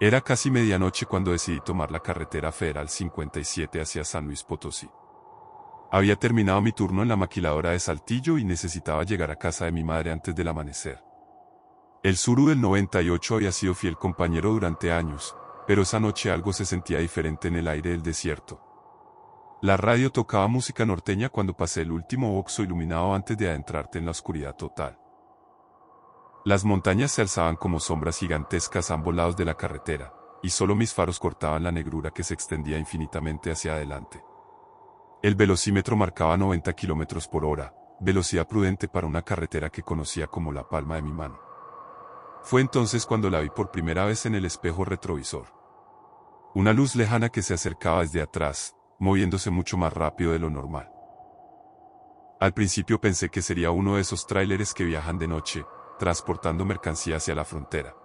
Era casi medianoche cuando decidí tomar la carretera Federal 57 hacia San Luis Potosí. Había terminado mi turno en la maquiladora de Saltillo y necesitaba llegar a casa de mi madre antes del amanecer. El Suru del 98 había sido fiel compañero durante años, pero esa noche algo se sentía diferente en el aire del desierto. La radio tocaba música norteña cuando pasé el último Oxxo iluminado antes de adentrarte en la oscuridad total. Las montañas se alzaban como sombras gigantescas a ambos lados de la carretera, y solo mis faros cortaban la negrura que se extendía infinitamente hacia adelante. El velocímetro marcaba 90 km por hora, velocidad prudente para una carretera que conocía como la palma de mi mano. Fue entonces cuando la vi por primera vez en el espejo retrovisor. Una luz lejana que se acercaba desde atrás, moviéndose mucho más rápido de lo normal. Al principio pensé que sería uno de esos tráileres que viajan de noche, transportando mercancía hacia la frontera.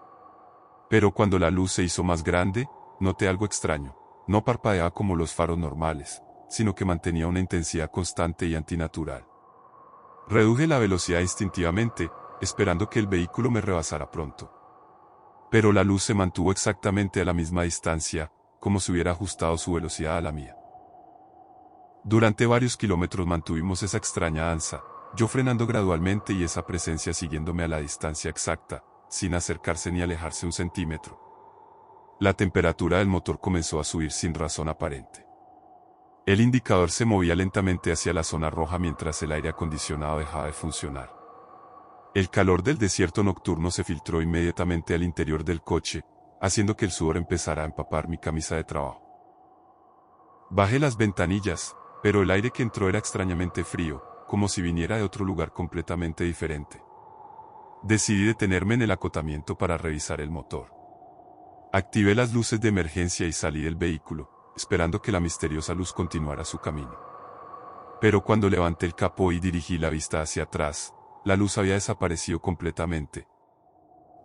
Pero cuando la luz se hizo más grande, noté algo extraño. No parpadeaba como los faros normales, sino que mantenía una intensidad constante y antinatural. Reduje la velocidad instintivamente, esperando que el vehículo me rebasara pronto. Pero la luz se mantuvo exactamente a la misma distancia, como si hubiera ajustado su velocidad a la mía. Durante varios kilómetros mantuvimos esa extraña danza, yo frenando gradualmente y esa presencia siguiéndome a la distancia exacta, sin acercarse ni alejarse un centímetro. La temperatura del motor comenzó a subir sin razón aparente. El indicador se movía lentamente hacia la zona roja mientras el aire acondicionado dejaba de funcionar. El calor del desierto nocturno se filtró inmediatamente al interior del coche, haciendo que el sudor empezara a empapar mi camisa de trabajo. Bajé las ventanillas, pero el aire que entró era extrañamente frío, como si viniera de otro lugar completamente diferente. Decidí detenerme en el acotamiento para revisar el motor. Activé las luces de emergencia y salí del vehículo, esperando que la misteriosa luz continuara su camino. Pero cuando levanté el capó y dirigí la vista hacia atrás, la luz había desaparecido completamente.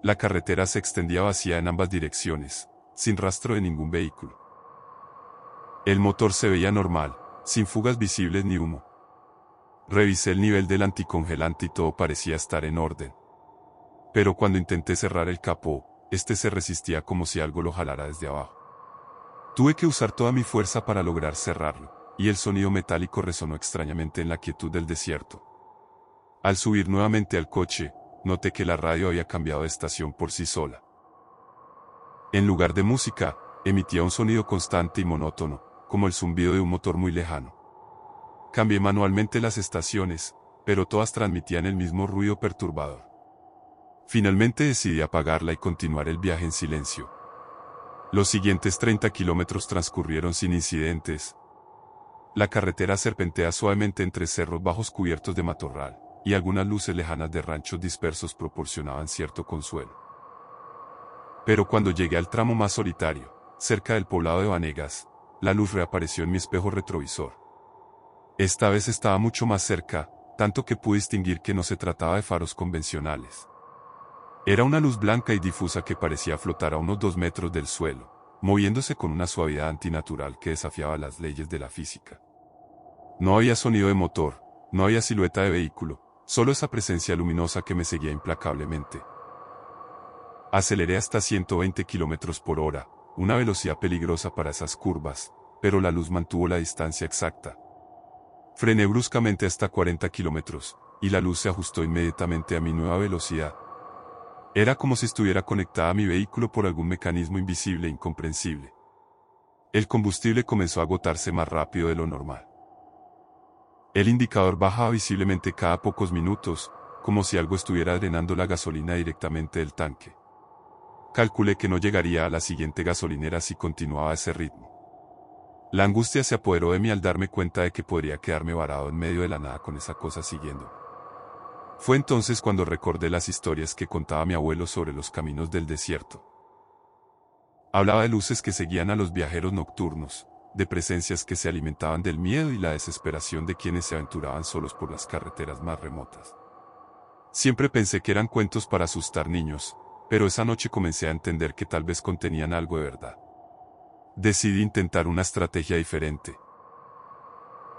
La carretera se extendía vacía en ambas direcciones, sin rastro de ningún vehículo. El motor se veía normal, sin fugas visibles ni humo. Revisé el nivel del anticongelante y todo parecía estar en orden. Pero cuando intenté cerrar el capó, este se resistía como si algo lo jalara desde abajo. Tuve que usar toda mi fuerza para lograr cerrarlo, y el sonido metálico resonó extrañamente en la quietud del desierto. Al subir nuevamente al coche, noté que la radio había cambiado de estación por sí sola. En lugar de música, emitía un sonido constante y monótono, como el zumbido de un motor muy lejano. Cambié manualmente las estaciones, pero todas transmitían el mismo ruido perturbador. Finalmente decidí apagarla y continuar el viaje en silencio. Los siguientes 30 kilómetros transcurrieron sin incidentes. La carretera serpentea suavemente entre cerros bajos cubiertos de matorral, y algunas luces lejanas de ranchos dispersos proporcionaban cierto consuelo. Pero cuando llegué al tramo más solitario, cerca del poblado de Vanegas, la luz reapareció en mi espejo retrovisor. Esta vez estaba mucho más cerca, tanto que pude distinguir que no se trataba de faros convencionales. Era una luz blanca y difusa que parecía flotar a unos 2 metros del suelo, moviéndose con una suavidad antinatural que desafiaba las leyes de la física. No había sonido de motor, no había silueta de vehículo, solo esa presencia luminosa que me seguía implacablemente. Aceleré hasta 120 km por hora, una velocidad peligrosa para esas curvas, pero la luz mantuvo la distancia exacta. Frené bruscamente hasta 40 kilómetros, y la luz se ajustó inmediatamente a mi nueva velocidad. Era como si estuviera conectada a mi vehículo por algún mecanismo invisible e incomprensible. El combustible comenzó a agotarse más rápido de lo normal. El indicador bajaba visiblemente cada pocos minutos, como si algo estuviera drenando la gasolina directamente del tanque. Calculé que no llegaría a la siguiente gasolinera si continuaba a ese ritmo. La angustia se apoderó de mí al darme cuenta de que podría quedarme varado en medio de la nada con esa cosa siguiendo. Fue entonces cuando recordé las historias que contaba mi abuelo sobre los caminos del desierto. Hablaba de luces que seguían a los viajeros nocturnos, de presencias que se alimentaban del miedo y la desesperación de quienes se aventuraban solos por las carreteras más remotas. Siempre pensé que eran cuentos para asustar niños, pero esa noche comencé a entender que tal vez contenían algo de verdad. Decidí intentar una estrategia diferente.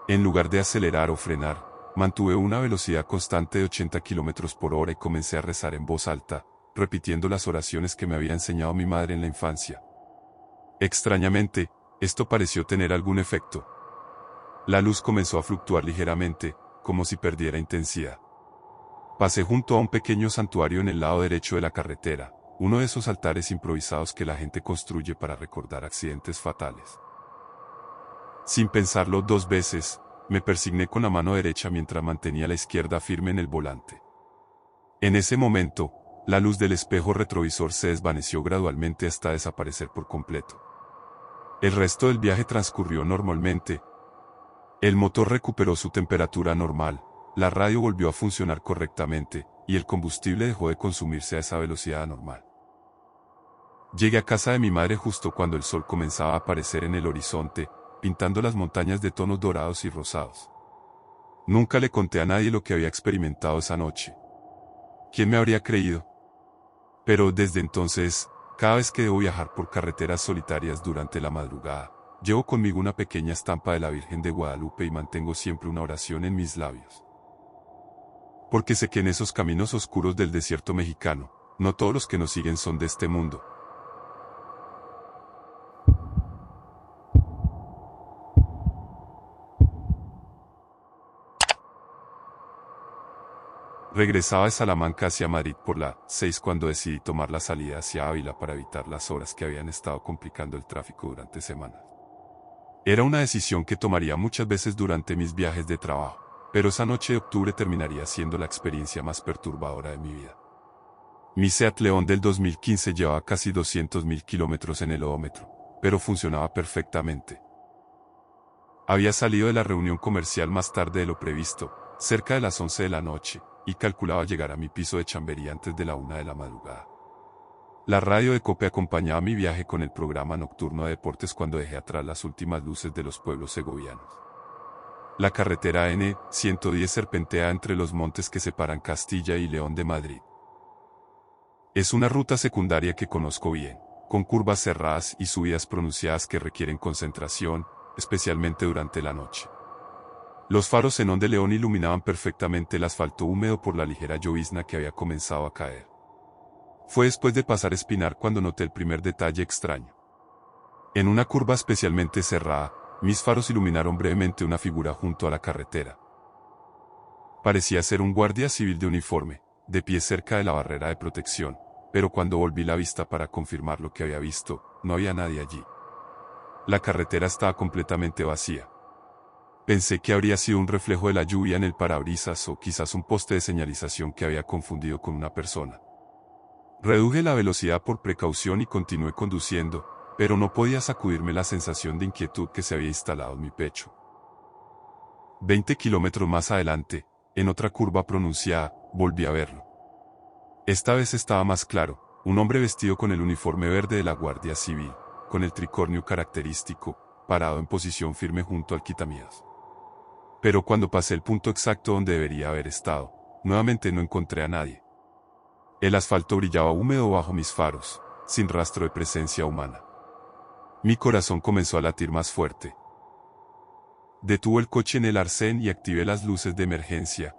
En lugar de acelerar o frenar, mantuve una velocidad constante de 80 km por hora y comencé a rezar en voz alta, repitiendo las oraciones que me había enseñado mi madre en la infancia. Extrañamente, esto pareció tener algún efecto. La luz comenzó a fluctuar ligeramente, como si perdiera intensidad. Pasé junto a un pequeño santuario en el lado derecho de la carretera, uno de esos altares improvisados que la gente construye para recordar accidentes fatales. Sin pensarlo dos veces, me persigné con la mano derecha mientras mantenía la izquierda firme en el volante. En ese momento, la luz del espejo retrovisor se desvaneció gradualmente hasta desaparecer por completo. El resto del viaje transcurrió normalmente. El motor recuperó su temperatura normal, la radio volvió a funcionar correctamente, y el combustible dejó de consumirse a esa velocidad anormal. Llegué a casa de mi madre justo cuando el sol comenzaba a aparecer en el horizonte, pintando las montañas de tonos dorados y rosados. Nunca le conté a nadie lo que había experimentado esa noche. ¿Quién me habría creído? Pero desde entonces, cada vez que debo viajar por carreteras solitarias durante la madrugada, llevo conmigo una pequeña estampa de la Virgen de Guadalupe y mantengo siempre una oración en mis labios. Porque sé que en esos caminos oscuros del desierto mexicano, no todos los que nos siguen son de este mundo. Regresaba de Salamanca hacia Madrid por la 6 cuando decidí tomar la salida hacia Ávila para evitar las horas que habían estado complicando el tráfico durante semanas. Era una decisión que tomaría muchas veces durante mis viajes de trabajo, pero esa noche de octubre terminaría siendo la experiencia más perturbadora de mi vida. Mi Seat León del 2015 llevaba casi 200.000 kilómetros en el odómetro, pero funcionaba perfectamente. Había salido de la reunión comercial más tarde de lo previsto, cerca de las 11 de la noche, y calculaba llegar a mi piso de Chamberí antes de la 1 de la madrugada. La radio de Cope acompañaba mi viaje con el programa nocturno de deportes cuando dejé atrás las últimas luces de los pueblos segovianos. La carretera N-110 serpentea entre los montes que separan Castilla y León de Madrid. Es una ruta secundaria que conozco bien, con curvas cerradas y subidas pronunciadas que requieren concentración, especialmente durante la noche. Los faros xenón de León iluminaban perfectamente el asfalto húmedo por la ligera llovizna que había comenzado a caer. Fue después de pasar Espinar cuando noté el primer detalle extraño. En una curva especialmente cerrada, mis faros iluminaron brevemente una figura junto a la carretera. Parecía ser un guardia civil de uniforme, de pie cerca de la barrera de protección, pero cuando volví la vista para confirmar lo que había visto, no había nadie allí. La carretera estaba completamente vacía. Pensé que habría sido un reflejo de la lluvia en el parabrisas o quizás un poste de señalización que había confundido con una persona. Reduje la velocidad por precaución y continué conduciendo, pero no podía sacudirme la sensación de inquietud que se había instalado en mi pecho. 20 kilómetros más adelante, en otra curva pronunciada, volví a verlo. Esta vez estaba más claro, un hombre vestido con el uniforme verde de la Guardia Civil, con el tricornio característico, parado en posición firme junto al quitamiedos. Pero cuando pasé el punto exacto donde debería haber estado, nuevamente no encontré a nadie. El asfalto brillaba húmedo bajo mis faros, sin rastro de presencia humana. Mi corazón comenzó a latir más fuerte. Detuve el coche en el arcén y activé las luces de emergencia.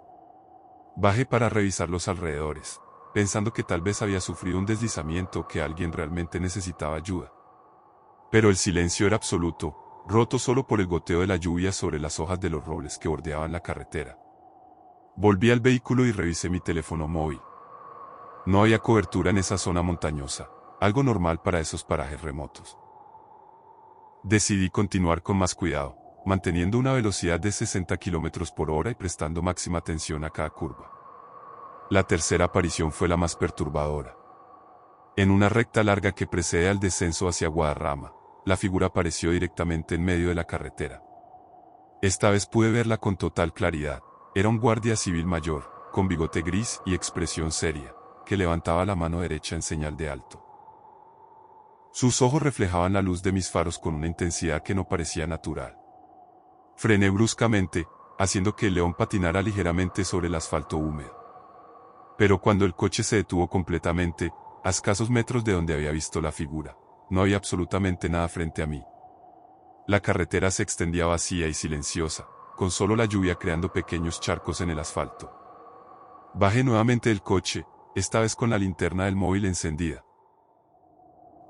Bajé para revisar los alrededores, pensando que tal vez había sufrido un deslizamiento o que alguien realmente necesitaba ayuda. Pero el silencio era absoluto, roto solo por el goteo de la lluvia sobre las hojas de los robles que bordeaban la carretera. Volví al vehículo y revisé mi teléfono móvil. No había cobertura en esa zona montañosa, algo normal para esos parajes remotos. Decidí continuar con más cuidado, manteniendo una velocidad de 60 km por hora y prestando máxima atención a cada curva. La tercera aparición fue la más perturbadora. En una recta larga que precede al descenso hacia Guadarrama, la figura apareció directamente en medio de la carretera. Esta vez pude verla con total claridad. Era un guardia civil mayor, con bigote gris y expresión seria, que levantaba la mano derecha en señal de alto. Sus ojos reflejaban la luz de mis faros con una intensidad que no parecía natural. Frené bruscamente, haciendo que el león patinara ligeramente sobre el asfalto húmedo. Pero cuando el coche se detuvo completamente, a escasos metros de donde había visto la figura, no había absolutamente nada frente a mí. La carretera se extendía vacía y silenciosa, con solo la lluvia creando pequeños charcos en el asfalto. Bajé nuevamente del coche, esta vez con la linterna del móvil encendida.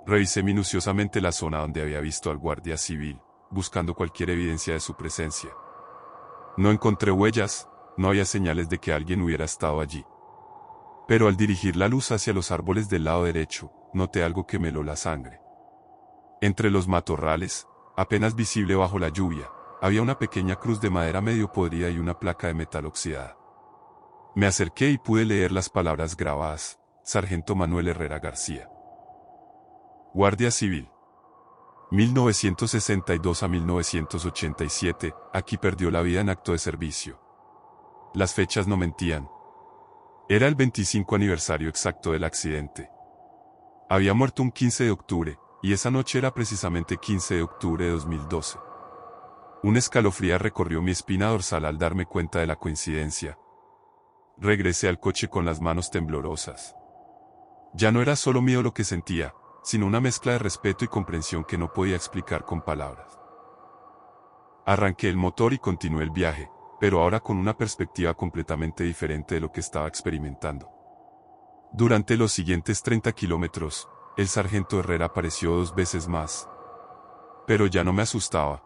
Revisé minuciosamente la zona donde había visto al guardia civil, buscando cualquier evidencia de su presencia. No encontré huellas, no había señales de que alguien hubiera estado allí. Pero al dirigir la luz hacia los árboles del lado derecho, noté algo que me heló la sangre. Entre los matorrales, apenas visible bajo la lluvia, había una pequeña cruz de madera medio podrida y una placa de metal oxidada. Me acerqué y pude leer las palabras grabadas: Sargento Manuel Herrera García. Guardia Civil. 1962 a 1987, aquí perdió la vida en acto de servicio. Las fechas no mentían. Era el 25 aniversario exacto del accidente. Había muerto un 15 de octubre, y esa noche era precisamente 15 de octubre de 2012. Un escalofrío recorrió mi espina dorsal al darme cuenta de la coincidencia. Regresé al coche con las manos temblorosas. Ya no era solo miedo lo que sentía, sino una mezcla de respeto y comprensión que no podía explicar con palabras. Arranqué el motor y continué el viaje, pero ahora con una perspectiva completamente diferente de lo que estaba experimentando. Durante los siguientes 30 kilómetros, el sargento Herrera apareció 2 veces más. Pero ya no me asustaba.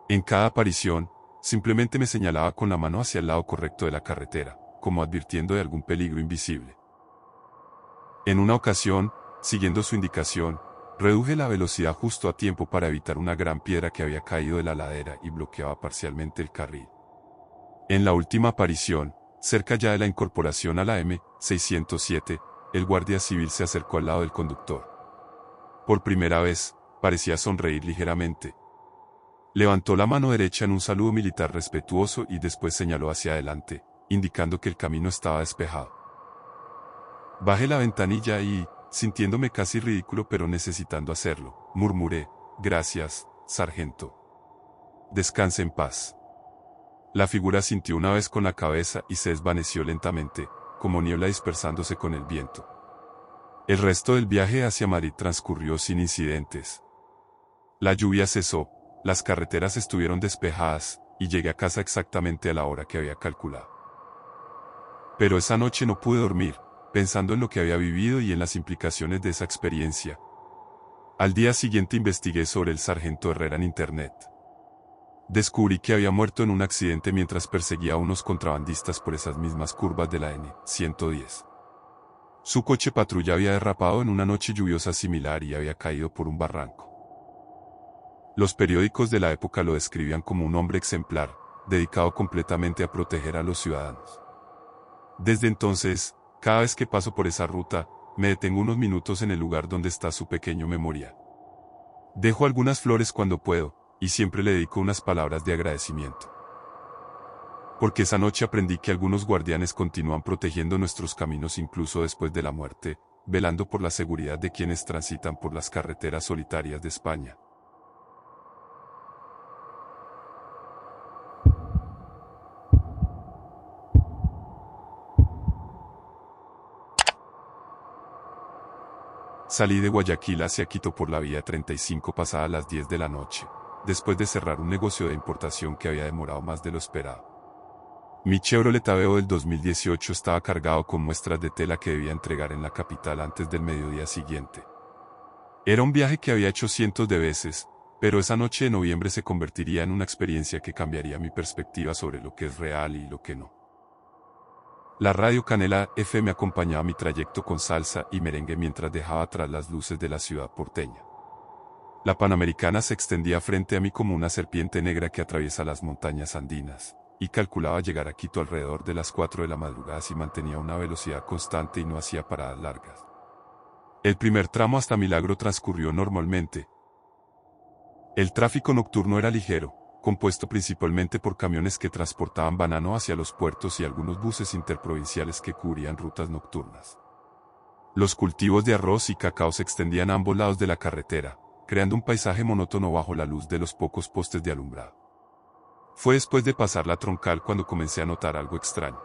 En cada aparición, simplemente me señalaba con la mano hacia el lado correcto de la carretera, como advirtiendo de algún peligro invisible. En una ocasión, siguiendo su indicación, reduje la velocidad justo a tiempo para evitar una gran piedra que había caído de la ladera y bloqueaba parcialmente el carril. En la última aparición, cerca ya de la incorporación a la M607, el guardia civil se acercó al lado del conductor. Por primera vez, parecía sonreír ligeramente. Levantó la mano derecha en un saludo militar respetuoso y después señaló hacia adelante, indicando que el camino estaba despejado. Bajé la ventanilla y, sintiéndome casi ridículo pero necesitando hacerlo, murmuré: «Gracias, sargento. Descanse en paz». La figura sintió una vez con la cabeza y se desvaneció lentamente, como niebla dispersándose con el viento. El resto del viaje hacia Madrid transcurrió sin incidentes. La lluvia cesó, las carreteras estuvieron despejadas, y llegué a casa exactamente a la hora que había calculado. Pero esa noche no pude dormir, pensando en lo que había vivido y en las implicaciones de esa experiencia. Al día siguiente investigué sobre el sargento Herrera en internet. Descubrí que había muerto en un accidente mientras perseguía a unos contrabandistas por esas mismas curvas de la N110. Su coche patrulla había derrapado en una noche lluviosa similar y había caído por un barranco. Los periódicos de la época lo describían como un hombre ejemplar, dedicado completamente a proteger a los ciudadanos. Desde entonces, cada vez que paso por esa ruta, me detengo unos minutos en el lugar donde está su pequeño memorial. Dejo algunas flores cuando puedo, y siempre le dedico unas palabras de agradecimiento. Porque esa noche aprendí que algunos guardianes continúan protegiendo nuestros caminos incluso después de la muerte, velando por la seguridad de quienes transitan por las carreteras solitarias de España. Salí de Guayaquil hacia Quito por la vía 35 pasadas las 10 de la noche, después de cerrar un negocio de importación que había demorado más de lo esperado. Mi Chevrolet Aveo del 2018 estaba cargado con muestras de tela que debía entregar en la capital antes del mediodía siguiente. Era un viaje que había hecho cientos de veces, pero esa noche de noviembre se convertiría en una experiencia que cambiaría mi perspectiva sobre lo que es real y lo que no. La radio Canela FM acompañaba mi trayecto con salsa y merengue mientras dejaba atrás las luces de la ciudad porteña. La Panamericana se extendía frente a mí como una serpiente negra que atraviesa las montañas andinas, y calculaba llegar a Quito alrededor de las 4 de la madrugada si mantenía una velocidad constante y no hacía paradas largas. El primer tramo hasta Milagro transcurrió normalmente. El tráfico nocturno era ligero, compuesto principalmente por camiones que transportaban banano hacia los puertos y algunos buses interprovinciales que cubrían rutas nocturnas. Los cultivos de arroz y cacao se extendían a ambos lados de la carretera, creando un paisaje monótono bajo la luz de los pocos postes de alumbrado. Fue después de pasar la troncal cuando comencé a notar algo extraño.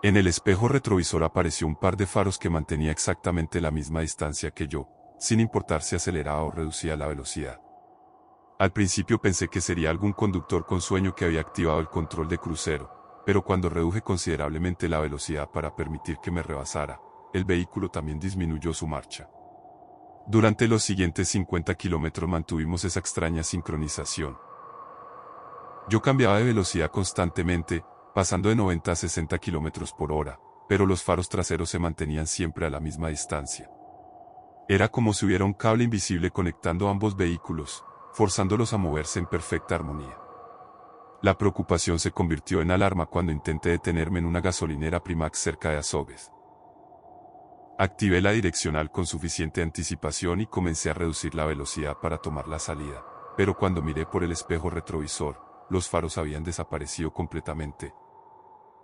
En el espejo retrovisor apareció un par de faros que mantenía exactamente la misma distancia que yo, sin importar si aceleraba o reducía la velocidad. Al principio pensé que sería algún conductor con sueño que había activado el control de crucero, pero cuando reduje considerablemente la velocidad para permitir que me rebasara, el vehículo también disminuyó su marcha. Durante los siguientes 50 kilómetros mantuvimos esa extraña sincronización. Yo cambiaba de velocidad constantemente, pasando de 90 a 60 kilómetros por hora, pero los faros traseros se mantenían siempre a la misma distancia. Era como si hubiera un cable invisible conectando ambos vehículos, forzándolos a moverse en perfecta armonía. La preocupación se convirtió en alarma cuando intenté detenerme en una gasolinera Primax cerca de Azogues. Activé la direccional con suficiente anticipación y comencé a reducir la velocidad para tomar la salida, pero cuando miré por el espejo retrovisor, los faros habían desaparecido completamente.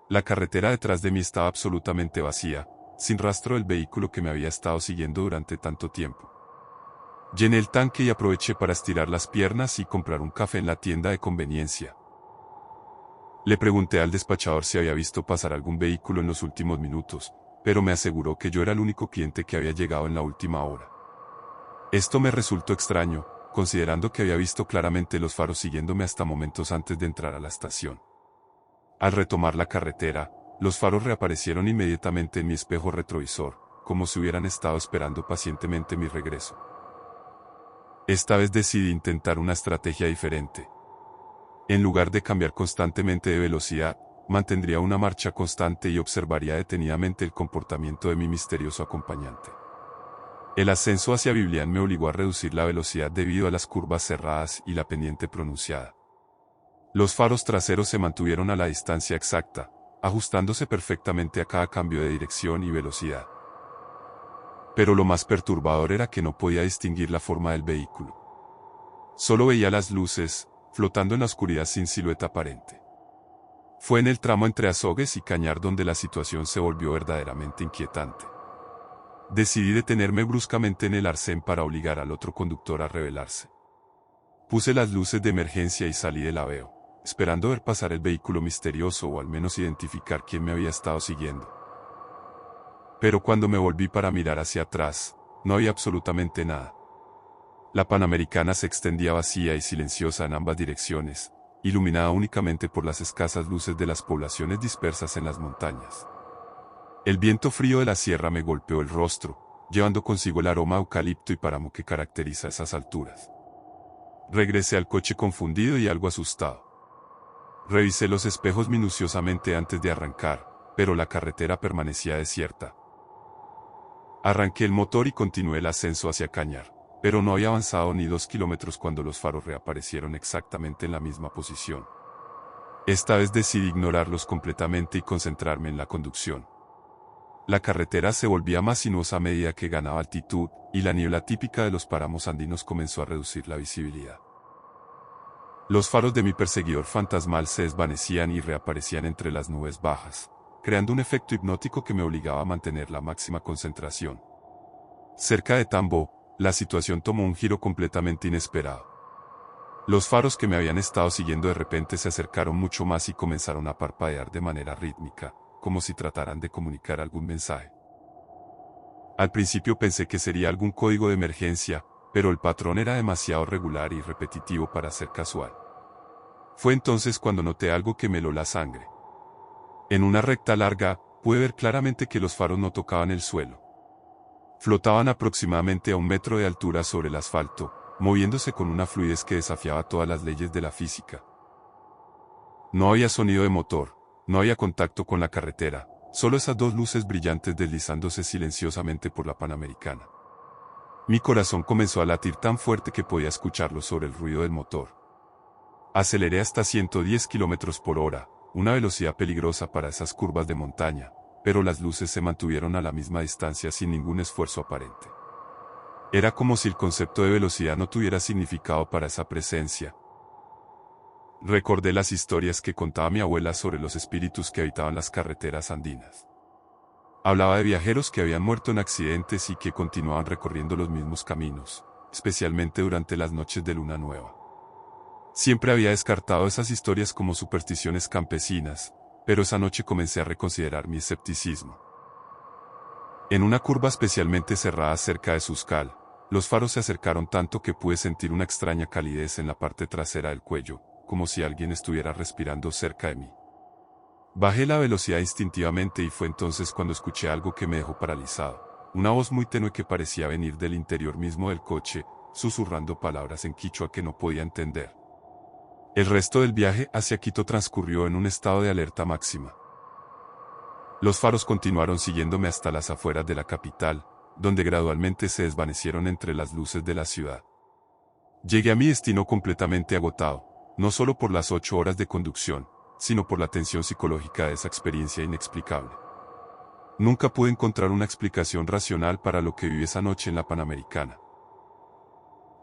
La carretera detrás de mí estaba absolutamente vacía, sin rastro del vehículo que me había estado siguiendo durante tanto tiempo. Llené el tanque y aproveché para estirar las piernas y comprar un café en la tienda de conveniencia. Le pregunté al despachador si había visto pasar algún vehículo en los últimos minutos, pero me aseguró que yo era el único cliente que había llegado en la última hora. Esto me resultó extraño, considerando que había visto claramente los faros siguiéndome hasta momentos antes de entrar a la estación. Al retomar la carretera, los faros reaparecieron inmediatamente en mi espejo retrovisor, como si hubieran estado esperando pacientemente mi regreso. Esta vez decidí intentar una estrategia diferente. En lugar de cambiar constantemente de velocidad, mantendría una marcha constante y observaría detenidamente el comportamiento de mi misterioso acompañante. El ascenso hacia Biblián me obligó a reducir la velocidad debido a las curvas cerradas y la pendiente pronunciada. Los faros traseros se mantuvieron a la distancia exacta, ajustándose perfectamente a cada cambio de dirección y velocidad. Pero lo más perturbador era que no podía distinguir la forma del vehículo. Solo veía las luces, flotando en la oscuridad sin silueta aparente. Fue en el tramo entre Azogues y Cañar donde la situación se volvió verdaderamente inquietante. Decidí detenerme bruscamente en el arcén para obligar al otro conductor a revelarse. Puse las luces de emergencia y salí del laveo, esperando ver pasar el vehículo misterioso o al menos identificar quién me había estado siguiendo. Pero cuando me volví para mirar hacia atrás, no había absolutamente nada. La Panamericana se extendía vacía y silenciosa en ambas direcciones, iluminada únicamente por las escasas luces de las poblaciones dispersas en las montañas. El viento frío de la sierra me golpeó el rostro, llevando consigo el aroma a eucalipto y páramo que caracteriza esas alturas. Regresé al coche confundido y algo asustado. Revisé los espejos minuciosamente antes de arrancar, pero la carretera permanecía desierta. Arranqué el motor y continué el ascenso hacia Cañar, pero no había avanzado ni 2 kilómetros cuando los faros reaparecieron exactamente en la misma posición. Esta vez decidí ignorarlos completamente y concentrarme en la conducción. La carretera se volvía más sinuosa a medida que ganaba altitud, y la niebla típica de los páramos andinos comenzó a reducir la visibilidad. Los faros de mi perseguidor fantasmal se desvanecían y reaparecían entre las nubes bajas, creando un efecto hipnótico que me obligaba a mantener la máxima concentración. Cerca de Tambo, la situación tomó un giro completamente inesperado. Los faros que me habían estado siguiendo de repente se acercaron mucho más y comenzaron a parpadear de manera rítmica, como si trataran de comunicar algún mensaje. Al principio pensé que sería algún código de emergencia, pero el patrón era demasiado regular y repetitivo para ser casual. Fue entonces cuando noté algo que me heló la sangre. En una recta larga, pude ver claramente que los faros no tocaban el suelo. Flotaban aproximadamente a 1 metro de altura sobre el asfalto, moviéndose con una fluidez que desafiaba todas las leyes de la física. No había sonido de motor, no había contacto con la carretera, solo esas 2 luces brillantes deslizándose silenciosamente por la Panamericana. Mi corazón comenzó a latir tan fuerte que podía escucharlo sobre el ruido del motor. Aceleré hasta 110 kilómetros por hora, una velocidad peligrosa para esas curvas de montaña, pero las luces se mantuvieron a la misma distancia sin ningún esfuerzo aparente. Era como si el concepto de velocidad no tuviera significado para esa presencia. Recordé las historias que contaba mi abuela sobre los espíritus que habitaban las carreteras andinas. Hablaba de viajeros que habían muerto en accidentes y que continuaban recorriendo los mismos caminos, especialmente durante las noches de luna nueva. Siempre había descartado esas historias como supersticiones campesinas, pero esa noche comencé a reconsiderar mi escepticismo. En una curva especialmente cerrada cerca de Suscal, los faros se acercaron tanto que pude sentir una extraña calidez en la parte trasera del cuello, como si alguien estuviera respirando cerca de mí. Bajé la velocidad instintivamente y fue entonces cuando escuché algo que me dejó paralizado. Una voz muy tenue que parecía venir del interior mismo del coche, susurrando palabras en quichua que no podía entender. El resto del viaje hacia Quito transcurrió en un estado de alerta máxima. Los faros continuaron siguiéndome hasta las afueras de la capital, donde gradualmente se desvanecieron entre las luces de la ciudad. Llegué a mi destino completamente agotado, no solo por las 8 horas de conducción, sino por la tensión psicológica de esa experiencia inexplicable. Nunca pude encontrar una explicación racional para lo que viví esa noche en la Panamericana.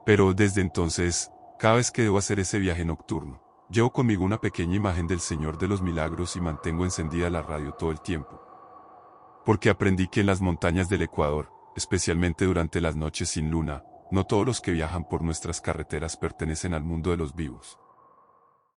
Pero desde entonces, cada vez que debo hacer ese viaje nocturno, llevo conmigo una pequeña imagen del Señor de los Milagros y mantengo encendida la radio todo el tiempo. Porque aprendí que en las montañas del Ecuador, especialmente durante las noches sin luna, no todos los que viajan por nuestras carreteras pertenecen al mundo de los vivos.